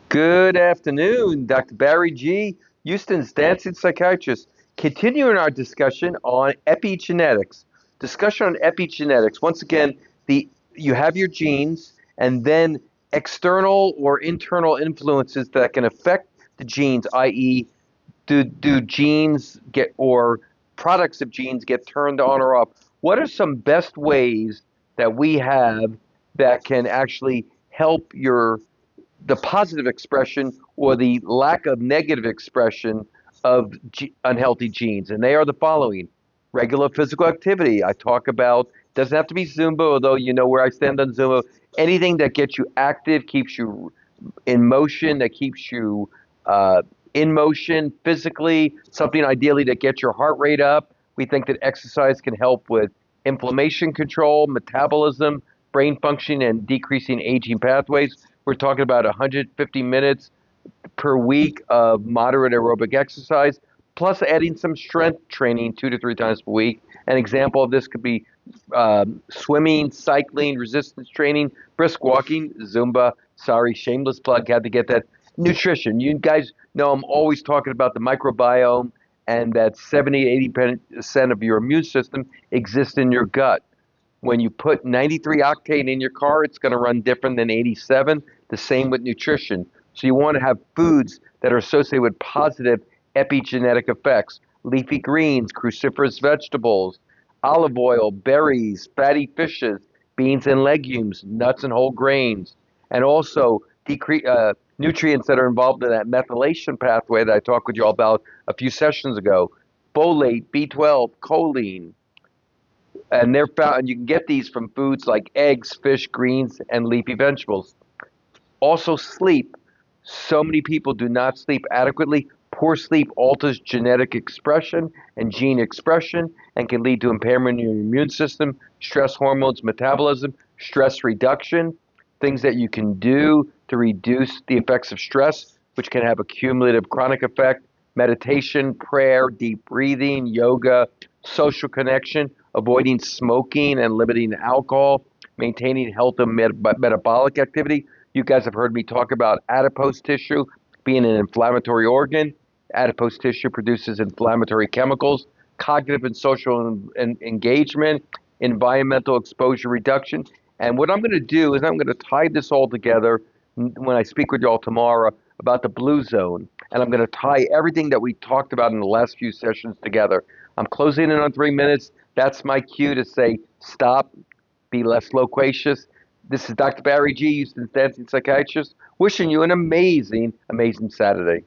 Good afternoon, Dr. Barry G. Houston's dancing psychiatrist. Continuing our discussion on epigenetics. Discussion on epigenetics. Once again, the you have your genes, and then external or internal influences that can affect the genes, i.e., do genes get or products of genes get turned on or off? What are some best ways that we have that can actually help the positive expression or the lack of negative expression of unhealthy genes? And they are the following: regular physical activity. I talk about, doesn't have to be Zumba, although you know where I stand on Zumba. Anything that gets you active, keeps you in motion, that keeps you in motion physically, something ideally that gets your heart rate up. We think that exercise can help with inflammation control, metabolism, brain function, and decreasing aging pathways. We're talking about 150 minutes per week of moderate aerobic exercise, plus adding some strength training 2 to 3 times per week. An example of this could be swimming, cycling, resistance training, brisk walking, Zumba. Sorry, shameless plug, had to get that. Nutrition. You guys know I'm always talking about the microbiome and that 70 to 80% of your immune system exists in your gut. When you put 93 octane in your car, it's going to run different than 87. The same with nutrition. So you want to have foods that are associated with positive epigenetic effects. Leafy greens, cruciferous vegetables, olive oil, berries, fatty fishes, beans and legumes, nuts and whole grains, and also nutrients that are involved in that methylation pathway that I talked with you all about a few sessions ago. Folate, B12, choline, and they're found. And you can get these from foods like eggs, fish, greens, and leafy vegetables. Also, sleep. So many people do not sleep adequately. Poor sleep alters genetic expression and gene expression and can lead to impairment in your immune system, stress hormones, metabolism, stress reduction, things that you can do to reduce the effects of stress, which can have a cumulative chronic effect: meditation, prayer, deep breathing, yoga, social connection, avoiding smoking and limiting alcohol, maintaining health and metabolic activity. You guys have heard me talk about adipose tissue being an inflammatory organ. Adipose tissue produces inflammatory chemicals, cognitive and social engagement, environmental exposure reduction. And what I'm going to do is I'm going to tie this all together when I speak with you all tomorrow about the blue zone. And I'm going to tie everything that we talked about in the last few sessions together. I'm closing in on 3 minutes. That's my cue to say stop, be less loquacious. This is Dr. Barry G. Houston's dancing psychiatrist, wishing you an amazing, amazing Saturday.